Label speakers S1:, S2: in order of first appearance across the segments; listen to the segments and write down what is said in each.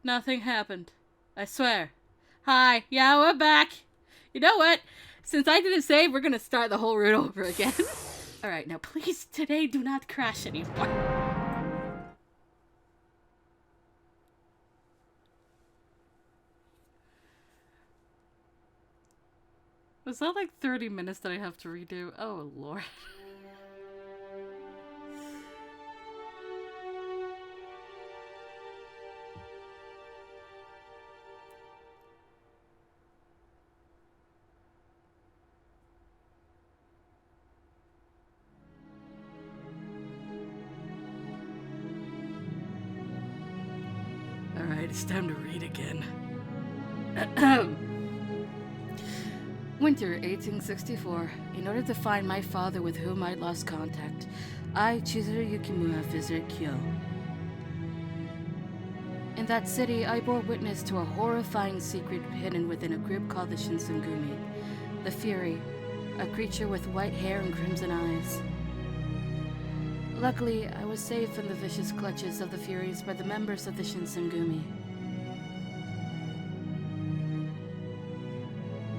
S1: Nothing happened. I swear. Hi. Yeah, we're back. You know what? Since I didn't save, we're gonna start the whole route over again. Alright, now please, today, do not crash anymore. Was that like 30 minutes that I have to redo? Oh, Lord. Alright, it's time to read again. Winter 1864. In order to find my father with whom I'd lost contact, I, Chizuru Yukimura, visited Kyo. In that city, I bore witness to a horrifying secret hidden within a group called the Shinsengumi, the Fury, a creature with white hair and crimson eyes. Luckily, I was saved from the vicious clutches of the Furies by the members of the Shinsengumi.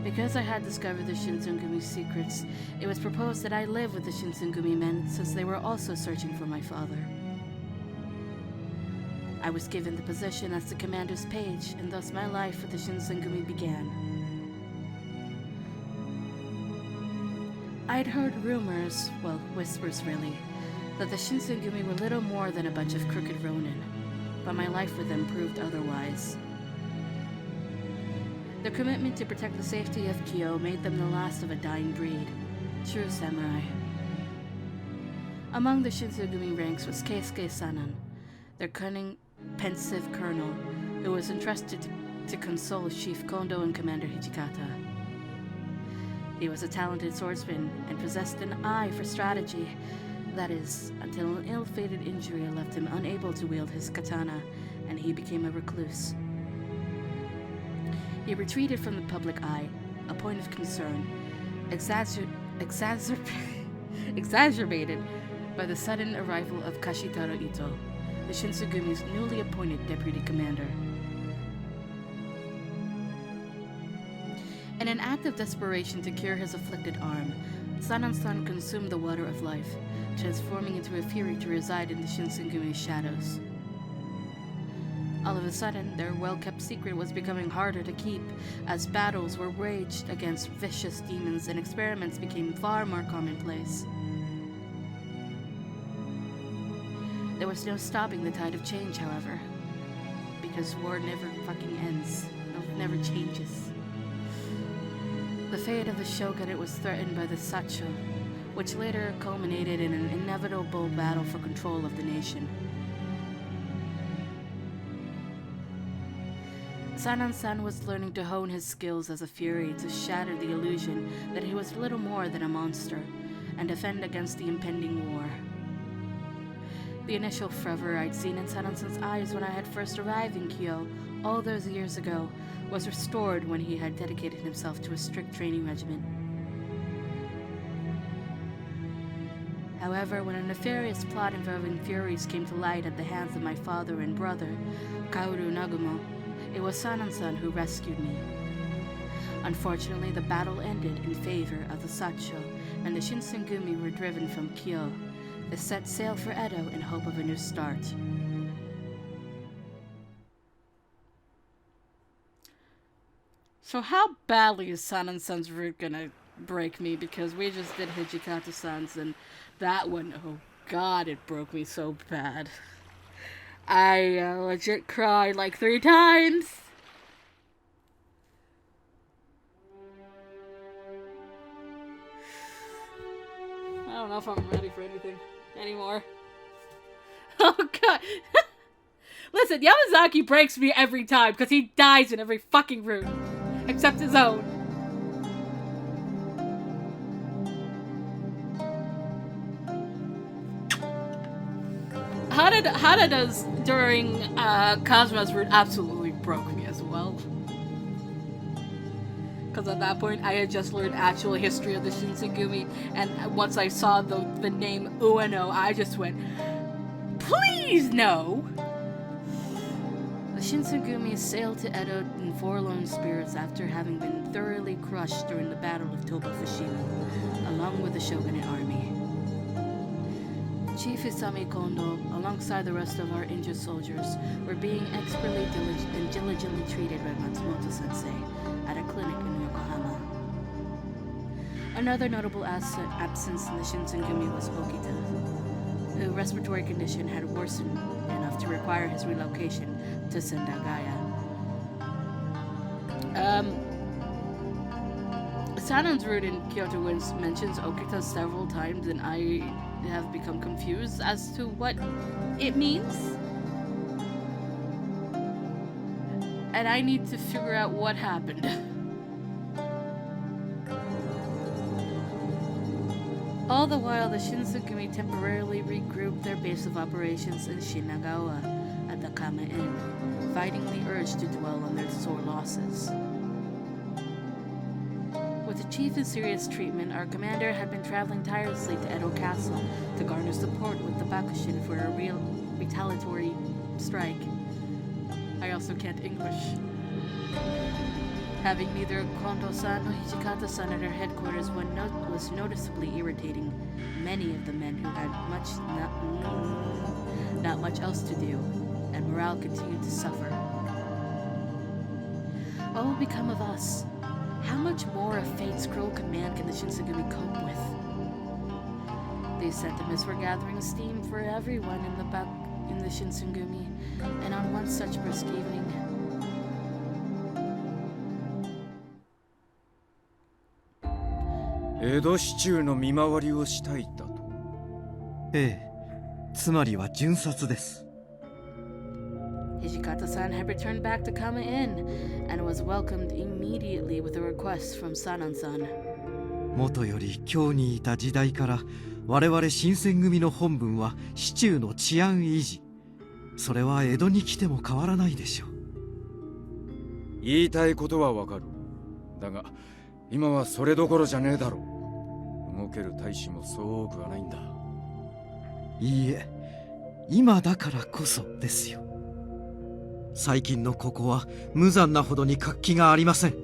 S1: Because I had discovered the Shinsengumi's secrets, it was proposed that I live with the Shinsengumi men since they were also searching for my father. I was given the position as the commander's page, and thus my life with the Shinsengumi began. I'd heard rumors, well, whispers really, that the Shinsengumi were little more than a bunch of crooked ronin, but my life with them proved otherwise. Their commitment to protect the safety of Kyo made them the last of a dying breed, true samurai. Among the Shinsengumi ranks was Keisuke Sanan, their cunning, pensive colonel, who was entrusted to console Chief Kondo and Commander Hijikata. He was a talented swordsman and possessed an eye for strategy, that is, until an ill-fated injury left him unable to wield his katana, and he became a recluse. He retreated from the public eye, a point of concern, exacerbated by the sudden arrival of Kashitaro Ito, the Shinsegumi's newly appointed deputy commander. In an act of desperation to cure his afflicted arm, Sanan-san consumed the water of life, transforming into a fury to reside in the Shinsengumi's shadows. All of a sudden, their well-kept secret was becoming harder to keep, as battles were waged against vicious demons and experiments became far more commonplace. There was no stopping the tide of change, however, because war never fucking ends. It never changes. The fate of the shogunate was threatened by the Sacho, which later culminated in an inevitable battle for control of the nation. Sanan-san was learning to hone his skills as a fury to shatter the illusion that he was little more than a monster and defend against the impending war. The initial fervor I'd seen in Sanan-san's eyes when I had first arrived in Kyo all those years ago was restored when he had dedicated himself to a strict training regimen. However, when a nefarious plot involving Furies came to light at the hands of my father and brother, Kaoru Nagumo, it was Sanan-san who rescued me. Unfortunately, the battle ended in favor of the Sacho, and the Shinsengumi were driven from Kyo. They set sail for Edo in hope of a new start. So how badly is Sanan-san's route gonna break me? Because we just did Hijikata-san's, and that one, oh god, it broke me so bad. I legit cried like 3 times. I don't know if I'm ready for anything anymore. Oh god. Listen, Yamazaki breaks me every time because he dies in every fucking route. Except his own. Hana does during Kazuma's route absolutely broke me as well. Because at that point I had just learned actual history of the Shinsengumi, and once I saw the name Ueno, I just went, please no! The Shinsengumi sailed to Edo in forlorn spirits after having been thoroughly crushed during the Battle of Toba Fushimi, along with the shogunate army. Chief Isami Kondo, alongside the rest of our injured soldiers, were being expertly and diligently treated by Matsumoto Sensei at a clinic in Yokohama. Another notable absence in the Shinsengumi was Okita, whose respiratory condition had worsened enough to require his relocation to Sendagaya. Sanan's route in Kyoto Winds mentions Okita several times, and I have become confused as to what it means. And I need to figure out what happened. All the while, the Shinsengumi temporarily regrouped their base of operations in Shinagawa at the Kama Inn, fighting the urge to dwell on their sore losses. With the chief in serious treatment, our commander had been traveling tirelessly to Edo Castle to garner support with the Bakushin for a real retaliatory strike. I also can't English. Having neither Kondo-san nor Hijikata-san at our headquarters was noticeably irritating many of the men who had not much else to do, and morale continued to suffer. What will become of us? How much more of Fate's cruel command can the Shinsengumi cope with? These sentiments were gathering steam for everyone in the Shinsengumi, and on one such brisk evening,
S2: Edo市中の見回りをしたいだと。
S3: ええ、つまりは巡察です。
S1: Hijikata-san had returned back to Kama Inn and was welcomed immediately with a request from Sanan-san.
S3: 元より京にいた時代から我々新選組の本分は市中の治安維持。それは江戸に来ても変わらないでしょう。
S2: 言いたいことはわかる。だが今はそれどころじゃねえだろう。動ける大使もそう多くはないんだ。
S3: いいえ、今だからこそですよ。最近のここは無残なほどに活気がありません。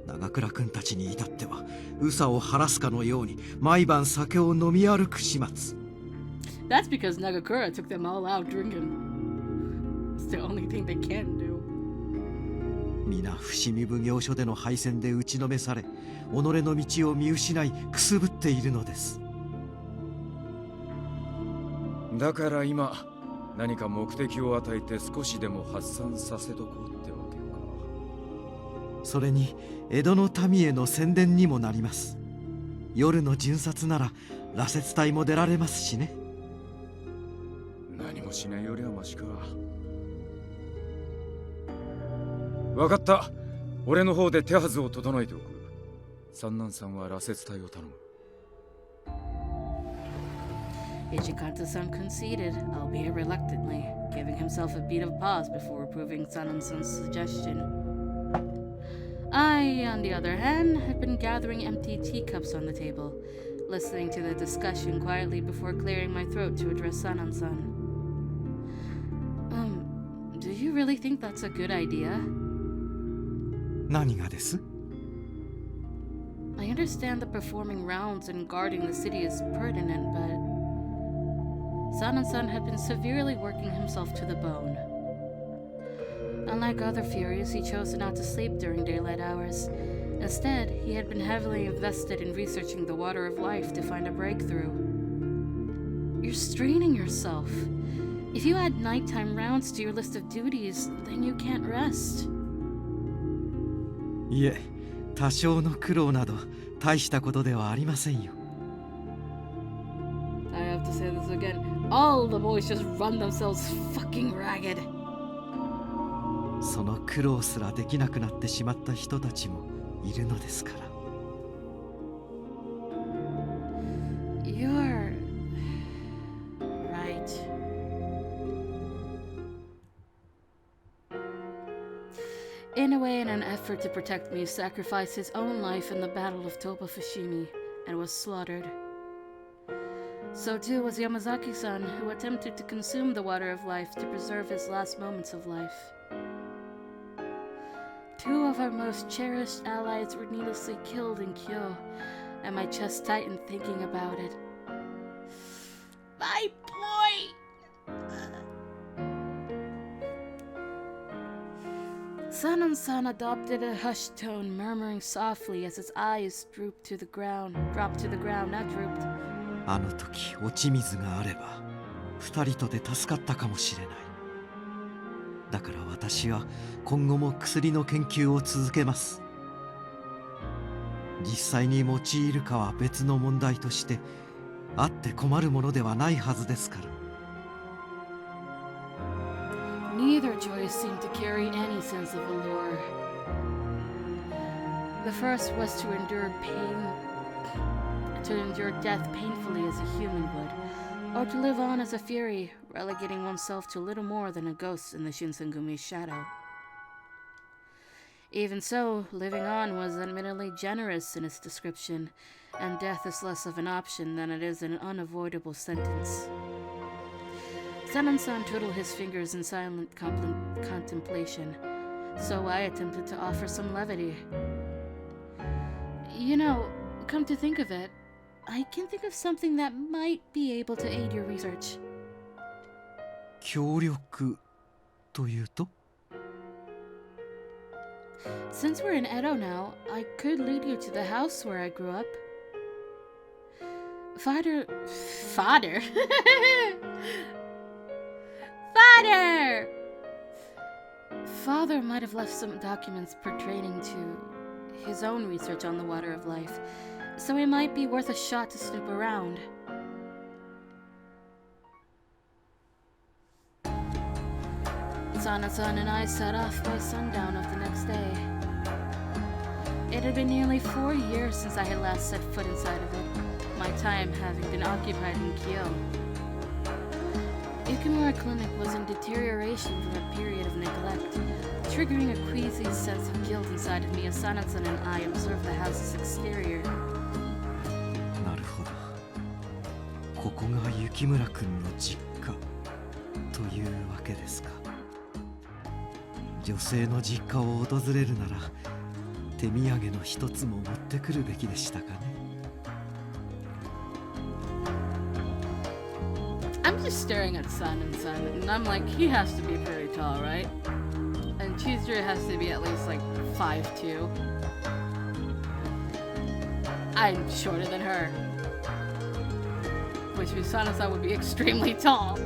S3: 長倉君たちに至っては憂さを晴らすかのように毎晩酒を飲み歩く始末。
S1: That's because Nagakura took them all out drinking. It's the only thing they can do.
S3: 皆伏見奉行所での敗戦で打ちのめされ、己の道を見失いくすぶっているのです。
S2: だから今何か目的を与えて少しでも発散させとこうってわけか。
S3: それに江戸の民への宣伝にもなります。夜の巡察なら羅刹隊も出られますしね。
S2: 何もしないよりはマシか。分かった。俺の方で手はずを整えておく。三男さんは羅刹隊を頼む。
S1: Hijikata-san conceded, albeit reluctantly, giving himself a beat of pause before approving Sanan-san's suggestion. I, on the other hand, had been gathering empty teacups on the table, listening to the discussion quietly before clearing my throat to address Sanan-san. Do you really think that's a good idea?
S3: 何がです?
S1: I understand that performing rounds and guarding the city is pertinent, but Sanan-san had been severely working himself to the bone. Unlike other Furies, he chose not to sleep during daylight hours. Instead, he had been heavily invested in researching the water of life to find a breakthrough. You're straining yourself. If you add nighttime rounds to your list of duties, then you can't rest.
S3: いえ、多少の苦労など大したことではありませんよ。
S1: I have to say this again. All the boys just run themselves fucking ragged.
S3: その苦労すらできなくなってしまった人たちもいるのですから。
S1: You're right. Inoue, in an effort to protect me, sacrificed his own life in the Battle of Toba Fushimi and was slaughtered. So too was Yamazaki-san, who attempted to consume the water of life to preserve his last moments of life. Two of our most cherished allies were needlessly killed in Kyo, and my chest tightened thinking about it. My boy! Sanan-san adopted a hushed tone, murmuring softly as his eyes dropped to the ground, not drooped.
S3: あの時落ち水があれば二人とで助かったかもしれない。だから私は今後も薬の研究を続けます。実際に用いるかは別の問題としてあって困るものではないはずですから。
S1: Neither choice seemed to carry any sense of allure. The first was to endure death painfully as a human would, or to live on as a fury, relegating oneself to little more than a ghost in the Shinsengumi's shadow. Even so, living on was admittedly generous in its description, and death is less of an option than it is an unavoidable sentence. Sanan-san twiddled his fingers in silent contemplation, so I attempted to offer some levity. You know, come to think of it, I can think of something that might be able to aid your research.
S3: 協力というと?
S1: Since we're in Edo now, I could lead you to the house where I grew up. Father? Father? Father might have left some documents pertaining to his own research on the water of life, so it might be worth a shot to snoop around. Sana-san and I set off by sundown of the next day. It had been nearly 4 years since I had last set foot inside of it, my time having been occupied in Kyo. Yukimura Clinic was in deterioration from a period of neglect, triggering a queasy sense of guilt inside of me as Sanan-san and I observed the house's exterior.
S3: なるほど。ここが雪村くんの実家というわけですか。女性の実家を訪れるなら手土産の一つも持ってくるべきでしたかね。
S1: I'm just staring at Sanan-san, and I'm like, he has to be pretty tall, right? And Chizuru has to be at least like 5'2". I'm shorter than her, which means Sanan-san would be extremely tall.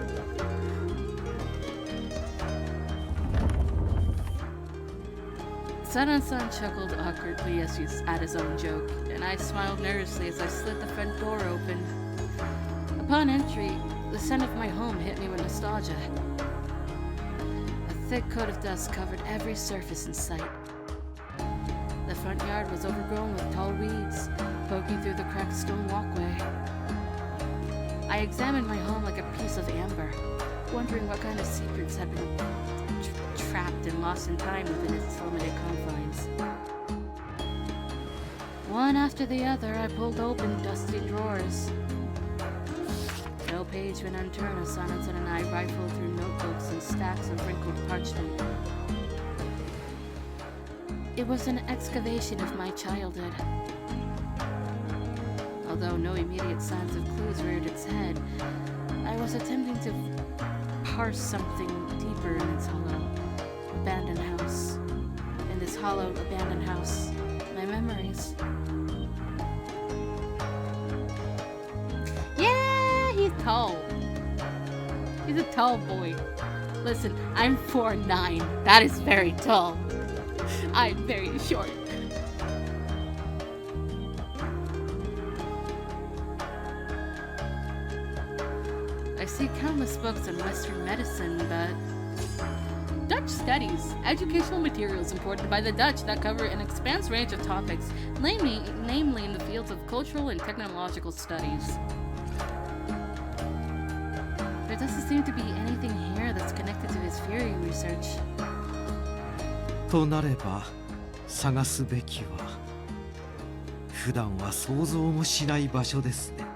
S1: Sanan-san chuckled awkwardly at his own joke, and I smiled nervously as I slid the front door open. Upon entry, the scent of my home hit me with nostalgia. A thick coat of dust covered every surface in sight. The front yard was overgrown with tall weeds, poking through the cracked stone walkway. I examined my home like a piece of amber, wondering what kind of secrets had been trapped and lost in time within its limited confines. One after the other, I pulled open dusty drawers. No page went unturned as Sanan-san and I rifled through notebooks and stacks of wrinkled parchment. It was an excavation of my childhood. Although no immediate signs of clues reared its head, I was attempting to parse something deeper in its hollow, abandoned house. In this hollow, abandoned house, my memories. He's tall. He's a tall boy. Listen, I'm 4'9". That is very tall. I'm very short. I see countless books on Western medicine, but Dutch studies, educational materials imported by the Dutch that cover an expansive range of topics, namely in the fields of cultural and technological studies. There doesn't seem to be anything here that's connected to his fury research.
S3: となれば探すべきは普段は想像もしない場所ですね。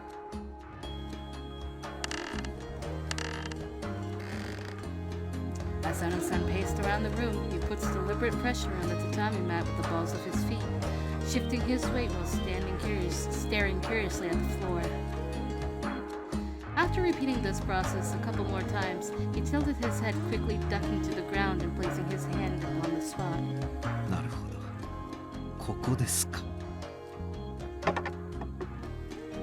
S1: He puts deliberate pressure on the tatami mat with the balls of his feet, shifting his weight while staring curiously at the floor. After repeating this process a couple more times, he tilted his head, quickly ducking to the ground and placing his hand on the spot.
S3: なるほど。ここですか。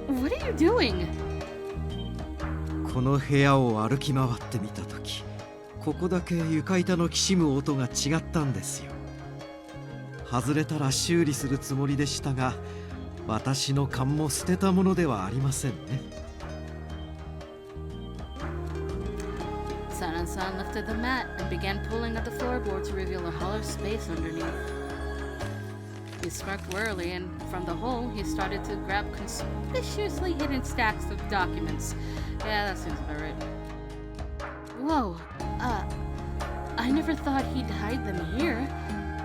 S1: What are you doing?
S3: この部屋を歩き回ってみたとき、ここだけ床板のきしむ音が違ったんですよ。外れたら修理するつもりでしたが、私の勘も捨てたものではありませんね。
S1: Sanan-san lifted the mat and began pulling at the floorboard to reveal a hollow space underneath. He smirked wearily, and from the hole, he started to grab conspicuously hidden stacks of documents. Yeah, that seems about right. Whoa, I never thought he'd hide them here.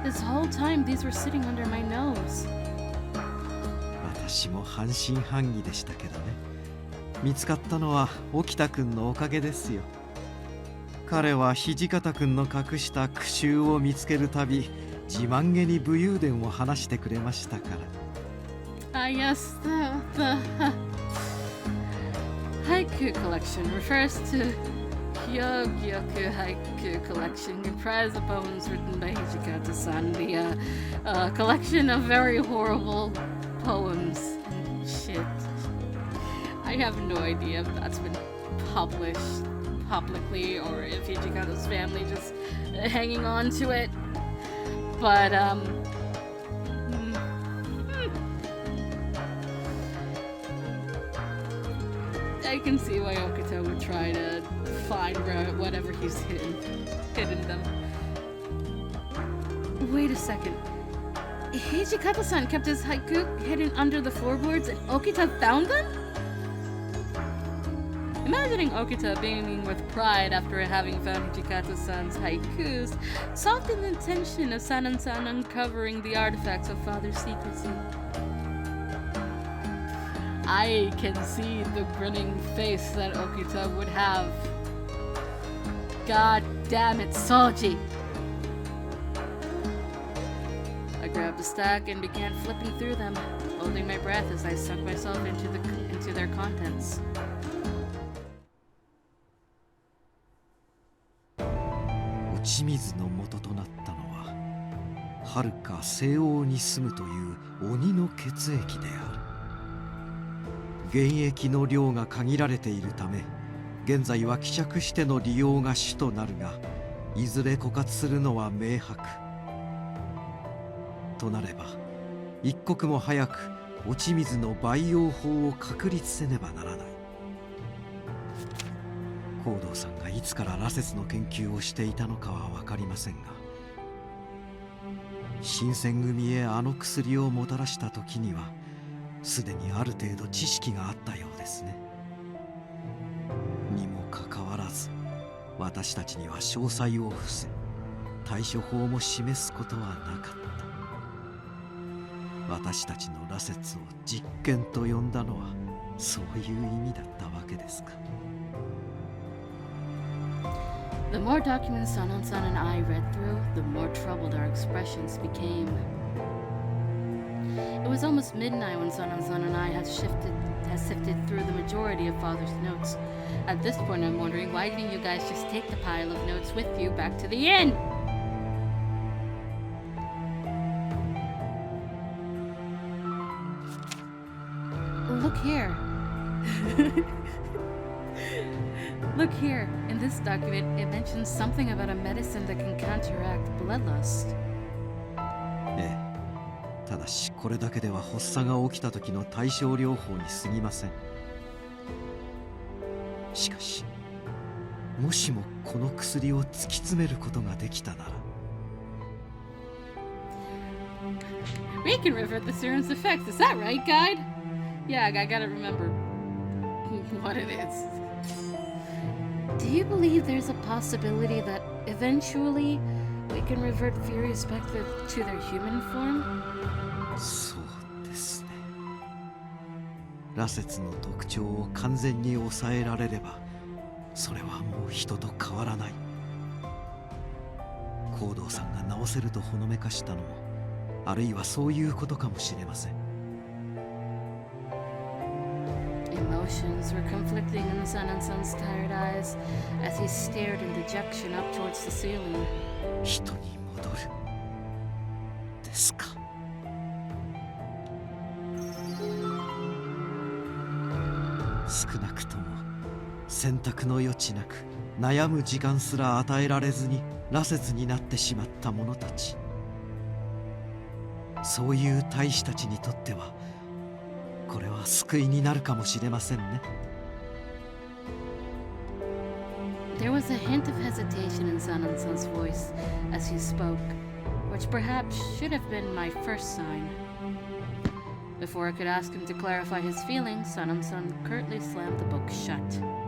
S1: This whole time, these were sitting under my nose.
S3: 私も半信半疑でしたけどね。見つかったのは沖田くんのおかげですよ。彼は土方くんの隠した苦習を見つけるたび、自慢げに武勇伝を話してくれましたから。
S1: Yes, the haiku collection refers to Hakuoki haiku collection, comprised of poems written by Hijikata-san, the collection of very horrible poems and shit. I have no idea if that's been published publicly or if Hijikata's family just hanging on to it. But, I can see why Okita would try to find whatever he's hidden them. Wait a second. Hijikata-san kept his haiku hidden under the floorboards and Okita found them? Imagining Okita beaming with pride after having found Hijikata-san's haikus softened the tension of Sanan-san uncovering the artifacts of father's secrecy. I can see the grinning face that Okita would have. God damn it, Soji! I grabbed a stack and began flipping through them, holding my breath as I sunk myself into their contents.
S3: 打ち水の元となったのは、遥か西欧に住むという鬼の血液である。原液の量が限られているため、現在は希釈しての利用が主となるが、いずれ枯渇するのは明白。となれば、一刻も早く落ち水の培養法を確立せねばならない。高堂さんがいつから羅刹の研究をしていたのかは分かりませんが、新選組へあの薬をもたらした時にはすでにある程度知識があったようですね。にもかかわらず私たちには詳細を伏せ、対処法も示すことはなかった。私たちの羅刹を実験と呼んだのはそういう意味だったわけですか。
S1: The more documents Sanan-san and I read through, the more troubled our expressions became. It was almost midnight when Sanan-san and I had sifted through the majority of Father's notes. At this point, I'm wondering, why didn't you guys just take the pile of notes with you back to the inn? Look here. Look here. In this document, it mentions something about a medicine that can counteract bloodlust.
S3: ええ、ただしこれだけでは発作が起きた時の対症療法に過ぎません。しかし、もしもこの薬を突き詰めることができたなら。
S1: We can revert the serum's effects. Is that right, guide? Yeah, I gotta remember what it is. Do you believe there's a possibility that eventually we can revert Furies back to their human form?
S3: そうですね。羅刹の特徴を完全に抑えられれば、それはもう人と変わらない。行動さんが直せるとほのめかしたのも、あるいはそういうことかもしれません。
S1: Emotions were conflicting in Sanan-san's tired eyes as he stared in dejection up towards the ceiling.
S3: 人に戻るですか。少なくとも選択の余地なく悩む時間すら与えられずに羅刹になってしまった者たち、そういう大使たちにとってはこれは救いになるかもしれませんね。
S1: There was a hint of hesitation in Sanan-san's voice as he spoke, which perhaps should have been my first sign. Before I could ask him to clarify his feelings, Sanan-san curtly slammed the book shut.